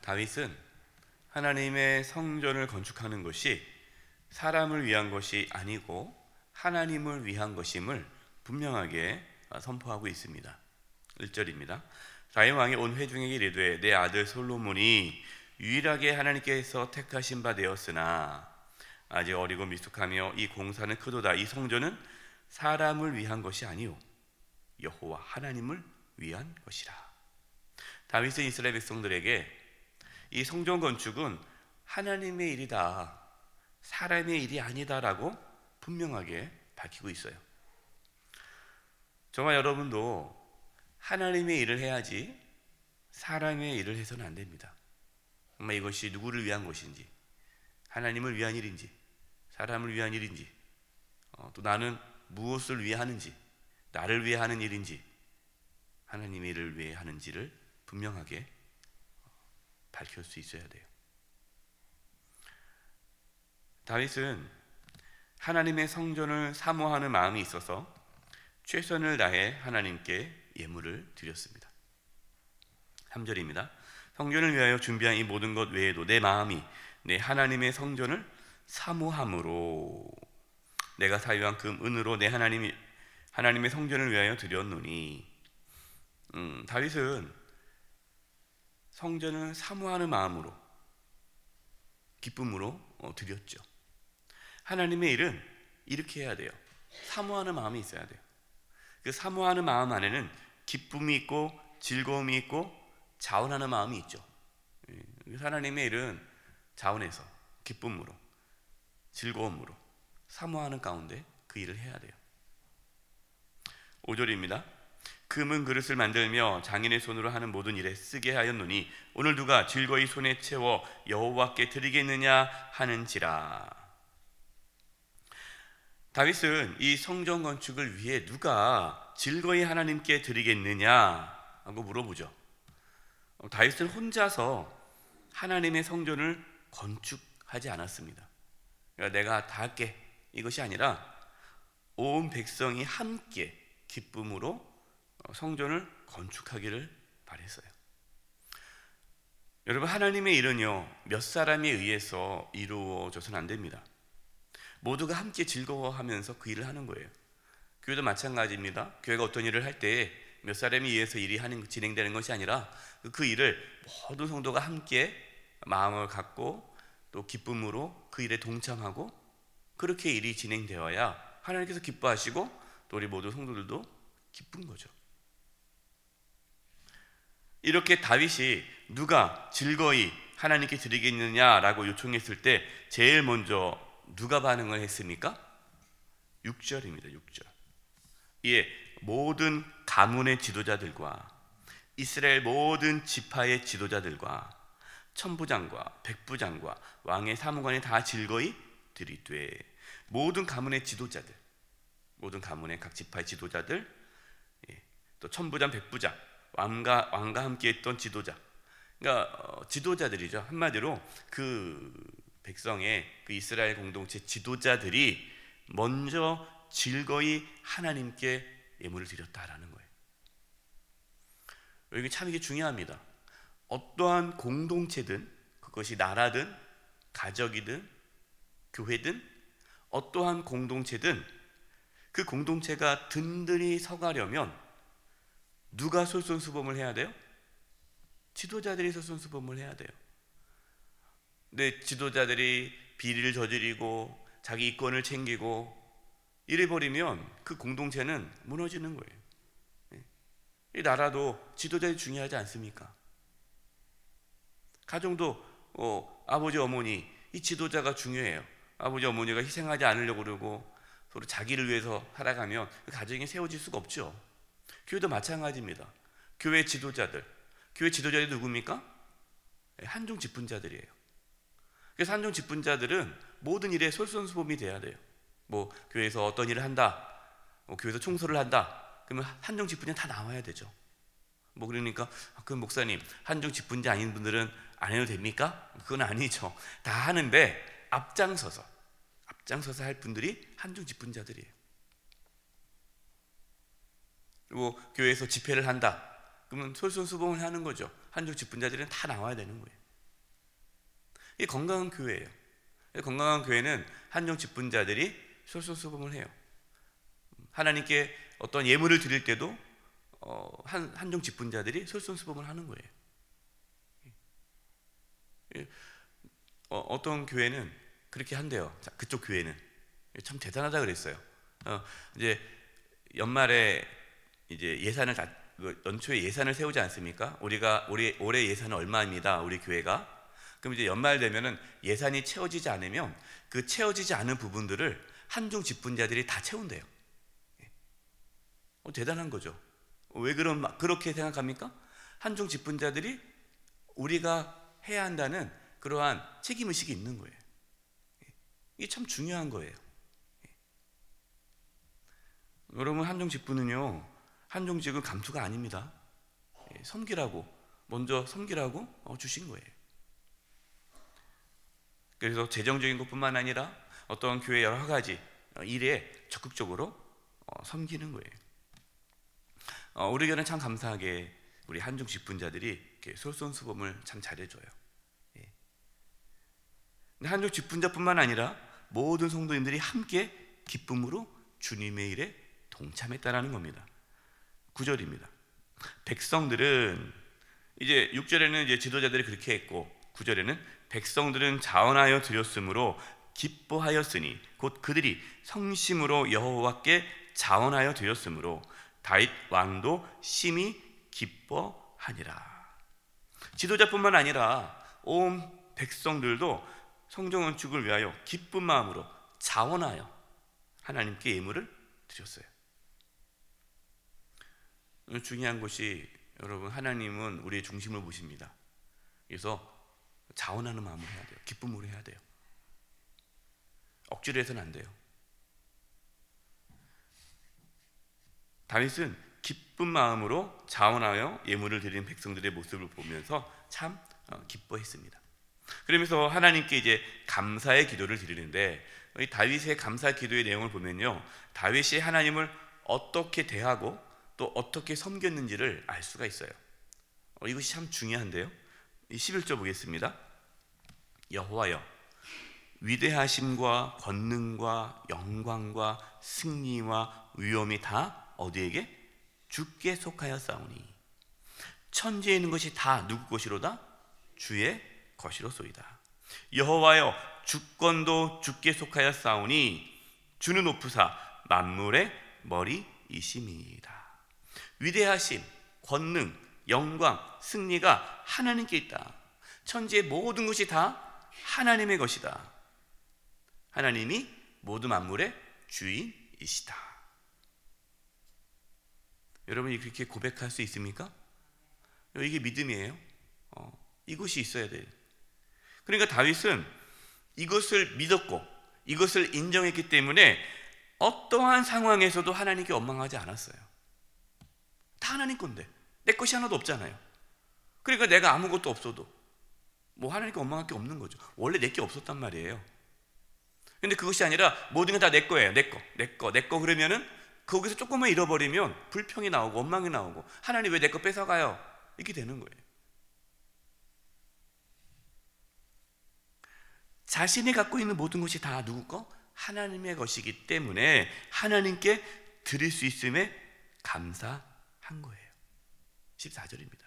다윗은 하나님의 성전을 건축하는 것이 사람을 위한 것이 아니고 하나님을 위한 것임을 분명하게 선포하고 있습니다. 1절입니다. 다윗 왕이 온 회중에게 이르되 내 아들 솔로몬이 유일하게 하나님께서 택하신 바 되었으나 아직 어리고 미숙하며 이 공사는 크도다. 이 성전은 사람을 위한 것이 아니요 여호와 하나님을 위한 것이라. 다윗은 이스라엘 백성들에게 이 성전 건축은 하나님의 일이다, 사람의 일이 아니다라고 분명하게 밝히고 있어요. 저와 여러분도 하나님의 일을 해야지 사람의 일을 해서는 안 됩니다. 정말 이것이 누구를 위한 것인지, 하나님을 위한 일인지, 사람을 위한 일인지, 또 나는 무엇을 위해 하는지, 나를 위해 하는 일인지, 하나님의 일을 위해 하는지를 분명하게 밝힐 수 있어야 돼요. 다윗은 하나님의 성전을 사모하는 마음이 있어서 최선을 다해 하나님께 예물을 드렸습니다. 3절입니다. 성전을 위하여 준비한 이 모든 것 외에도 내 마음이 내 하나님의 성전을 사모함으로 내가 사유한 금 은으로 내 하나님의 성전을 위하여 드렸노니. 다윗은 성전을 사모하는 마음으로, 기쁨으로 드렸죠. 하나님의 일은 이렇게 해야 돼요. 사모하는 마음이 있어야 돼요. 그 사모하는 마음 안에는 기쁨이 있고 즐거움이 있고 자원하는 마음이 있죠. 하나님의 일은 자원해서 기쁨으로, 즐거움으로 사모하는 가운데 그 일을 해야 돼요. 5절입니다. 금은 그릇을 만들며 장인의 손으로 하는 모든 일에 쓰게 하였노니 오늘 누가 즐거이 손에 채워 여호와께 드리겠느냐 하는지라. 다윗은 이 성전 건축을 위해 누가 즐거이 하나님께 드리겠느냐 하고 물어보죠. 다윗은 혼자서 하나님의 성전을 건축하지 않았습니다. 그러니까 내가 다 할게 이것이 아니라 온 백성이 함께 기쁨으로 성전을 건축하기를 바랬어요. 여러분, 하나님의 일은요 몇 사람에 의해서 이루어져서는 안 됩니다. 모두가 함께 즐거워하면서 그 일을 하는 거예요. 교회도 마찬가지입니다. 교회가 어떤 일을 할 때 몇 사람에 의해서 일이 진행되는 것이 아니라 그 일을 모든 성도가 함께 마음을 갖고 또 기쁨으로 그 일에 동참하고 그렇게 일이 진행되어야 하나님께서 기뻐하시고 또 우리 모든 성도들도 기쁜 거죠. 이렇게 다윗이 누가 즐거이 하나님께 드리겠느냐라고 요청했을 때 제일 먼저 누가 반응을 했습니까? 6절입니다. 6절. 이에 모든 가문의 지도자들과 이스라엘 모든 지파의 지도자들과 천부장과 백부장과 왕의 사무관이 다 즐거이 드리되. 모든 가문의 지도자들, 모든 가문의 각 지파의 지도자들, 또 천부장, 백부장, 왕과 함께 했던 지도자, 그러니까 지도자들이죠. 한마디로 그 백성의 그 이스라엘 공동체 지도자들이 먼저 즐거이 하나님께 예물을 드렸다라는 거예요. 이게 참 이게 중요합니다. 어떠한 공동체든 그것이 나라든 가족이든 교회든 어떠한 공동체든 그 공동체가 든든히 서가려면 누가 솔선수범을 해야 돼요? 지도자들이 솔선수범을 해야 돼요. 근데 지도자들이 비리를 저지르고 자기 이권을 챙기고 이래버리면 그 공동체는 무너지는 거예요. 이 나라도 지도자들이 중요하지 않습니까? 가정도 아버지 어머니 이 지도자가 중요해요. 아버지 어머니가 희생하지 않으려고 그러고 서로 자기를 위해서 살아가면 그 가정이 세워질 수가 없죠. 교회도 마찬가지입니다. 교회 지도자들이 누굽니까? 한중 직분자들이에요. 그래서 한중 직분자들은 모든 일에 솔선수범이 돼야 돼요. 뭐 교회에서 어떤 일을 한다, 교회에서 총소를 한다, 그러면 한중 직분자 다 나와야 되죠. 뭐 그러니까 그 목사님 한중 직분자 아닌 분들은 안 해도 됩니까? 그건 아니죠. 다 하는데 앞장서서 할 분들이 한중 직분자들이에요. 그리고 교회에서 집회를 한다, 그러면 솔선수범을 하는 거죠. 한중 직분자들은 다 나와야 되는 거예요. 이 건강한 교회예요. 건강한 교회는 한정 직분자들이 솔선수범을 해요. 하나님께 어떤 예물을 드릴 때도 한정 직분자들이 솔선수범을 하는 거예요. 어떤 교회는 그렇게 한대요. 자, 그쪽 교회는 참 대단하다 그랬어요. 이제 연말에 이제 연초에 예산을 세우지 않습니까? 우리가 올해 예산은 얼마입니다. 우리 교회가. 그럼 이제 연말 되면은 예산이 채워지지 않으면 그 채워지지 않은 부분들을 한중 직분자들이 다 채운대요. 대단한 거죠. 왜 그렇게 생각합니까? 한중 직분자들이 우리가 해야 한다는 그러한 책임의식이 있는 거예요. 이게 참 중요한 거예요. 여러분, 한중 직분은요, 한정직은 감투가 아닙니다. 먼저 섬기라고 주신 거예요. 그래서 재정적인 것뿐만 아니라 어떤 교회 여러 가지 일에 적극적으로 섬기는 거예요. 우리 교회는 참 감사하게 우리 한중 직분자들이 이렇게 솔선수범을 참 잘해줘요. 근데 한중 직분자뿐만 아니라 모든 성도님들이 함께 기쁨으로 주님의 일에 동참했다라는 겁니다. 9절입니다. 백성들은 이제 6절에는 이제 지도자들이 그렇게 했고 9절에는 백성들은 자원하여 드렸으므로 기뻐하였으니 곧 그들이 성심으로 여호와께 자원하여 드렸으므로 다윗 왕도 심히 기뻐하니라. 지도자뿐만 아니라 온 백성들도 성전 건축을 위하여 기쁜 마음으로 자원하여 하나님께 예물을 드렸어요. 중요한 것이 여러분, 하나님은 우리의 중심을 보십니다. 그래서 자원하는 마음으로 해야 돼요. 기쁨으로 해야 돼요. 억지로 해서는 안 돼요. 다윗은 기쁜 마음으로 자원하여 예물을 드리는 백성들의 모습을 보면서 참 기뻐했습니다. 그러면서 하나님께 이제 감사의 기도를 드리는데, 이 다윗의 감사 기도의 내용을 보면요, 다윗이 하나님을 어떻게 대하고 또 어떻게 섬겼는지를 알 수가 있어요. 이것이 참 중요한데요. 11절 보겠습니다. 여호와여, 위대하심과 권능과 영광과 승리와 위엄이 다 어디에게? 주께 속하였사오니 천지에 있는 것이 다 누구 것이로다? 주의 것이로소이다. 여호와여, 주권도 주께 속하였사오니 주는 높으사 만물의 머리이심이다. 위대하심, 권능, 영광, 승리가 하나님께 있다. 천지의 모든 것이 다 하나님의 것이다. 하나님이 모든 만물의 주인이시다. 여러분이 그렇게 고백할 수 있습니까? 이게 믿음이에요. 이것이 있어야 돼요. 그러니까 다윗은 이것을 믿었고 이것을 인정했기 때문에 어떠한 상황에서도 하나님께 원망하지 않았어요. 다 하나님 건데 내 것이 하나도 없잖아요. 그러니까 내가 아무것도 없어도 뭐 하나님께 원망할 게 없는 거죠. 원래 내 게 없었단 말이에요. 근데 그것이 아니라 모든 게 다 내 거예요. 내 거. 그러면은 거기서 조금만 잃어버리면 불평이 나오고 원망이 나오고 하나님 왜 내 거 뺏어가요? 이렇게 되는 거예요. 자신이 갖고 있는 모든 것이 다 누구 거? 하나님의 것이기 때문에 하나님께 드릴 수 있음에 감사한 거예요. 14절입니다.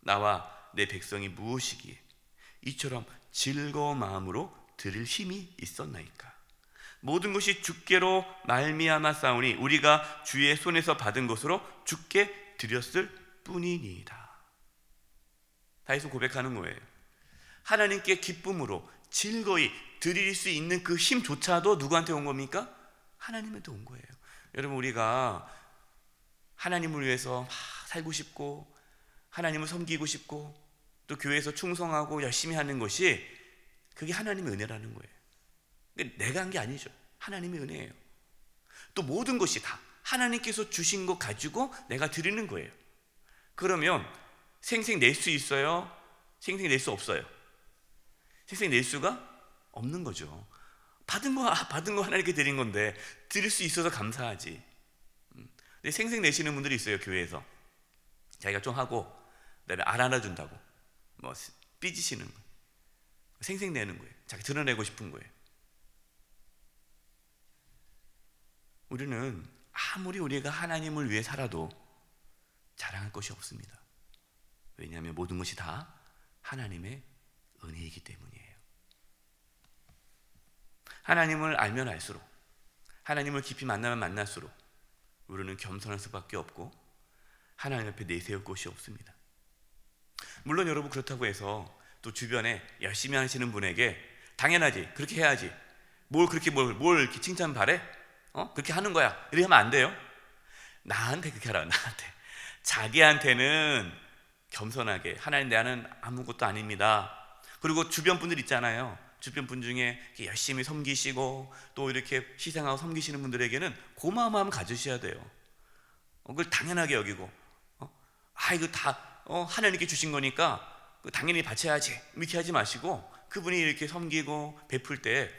나와 내 백성이 무엇이기에 이처럼 즐거운 마음으로 드릴 힘이 있었나이까. 모든 것이 주께로 말미암아 싸우니 우리가 주의 손에서 받은 것으로 주께 드렸을 뿐이니이다. 다윗은 고백하는 거예요. 하나님께 기쁨으로 즐거이 드릴 수 있는 그 힘조차도 누구한테 온 겁니까? 하나님한테 온 거예요. 여러분, 우리가 하나님을 위해서 막 살고 싶고 하나님을 섬기고 싶고 또 교회에서 충성하고 열심히 하는 것이 그게 하나님의 은혜라는 거예요. 내가 한 게 아니죠. 하나님의 은혜예요. 또 모든 것이 다 하나님께서 주신 것 가지고 내가 드리는 거예요. 그러면 생생 낼 수 있어요? 생생 낼 수 없어요? 생생 낼 수가 없는 거죠. 받은 거 하나님께 드린 건데 드릴 수 있어서 감사하지. 근데 생생 내시는 분들이 있어요. 교회에서 자기가 좀 하고 그다음에 안 알아준다고 뭐 삐지시는 거. 생색내는 거예요. 자기 드러내고 싶은 거예요. 우리는 아무리 우리가 하나님을 위해 살아도 자랑할 것이 없습니다. 왜냐하면 모든 것이 다 하나님의 은혜이기 때문이에요. 하나님을 알면 알수록, 하나님을 깊이 만나면 만날수록 우리는 겸손할 수밖에 없고 하나님 앞에 내세울 곳이 없습니다. 물론 여러분, 그렇다고 해서 또 주변에 열심히 하시는 분에게 당연하지, 그렇게 해야지, 뭘 이렇게 칭찬 바래? 그렇게 하는 거야, 이렇게 하면 안 돼요. 나한테 그렇게 하라. 나한테, 자기한테는 겸손하게, 하나님, 나는 아무것도 아닙니다. 그리고 주변 분들 있잖아요. 주변 분 중에 열심히 섬기시고 또 이렇게 희생하고 섬기시는 분들에게는 고마운 마음 가지셔야 돼요. 그걸 당연하게 여기고, 이거 다 하나님께 주신 거니까 당연히 바쳐야지, 이렇게 하지 마시고, 그분이 이렇게 섬기고 베풀 때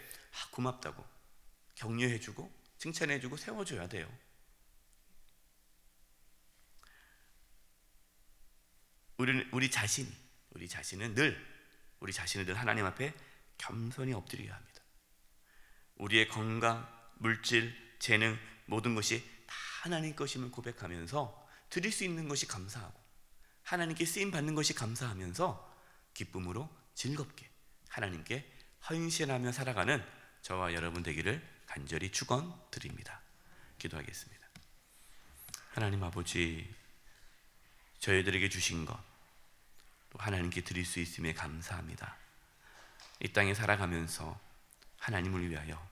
고맙다고 격려해주고 칭찬해주고 세워줘야 돼요. 우리 자신은 늘 하나님 앞에 겸손히 엎드려야 합니다. 우리의 건강, 물질, 재능, 모든 것이 다 하나님 것임을 고백하면서 드릴 수 있는 것이 감사하고 하나님께 쓰임 받는 것이 감사하면서 기쁨으로 즐겁게 하나님께 헌신하며 살아가는 저와 여러분 되기를 간절히 축원드립니다. 기도하겠습니다. 하나님 아버지, 저희들에게 주신 것 또 하나님께 드릴 수 있음에 감사합니다. 이 땅에 살아가면서 하나님을 위하여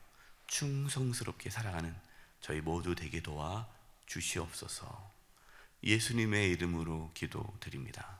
충성스럽게 살아가는 저희 모두 되게 도와 주시옵소서. 예수님의 이름으로 기도드립니다.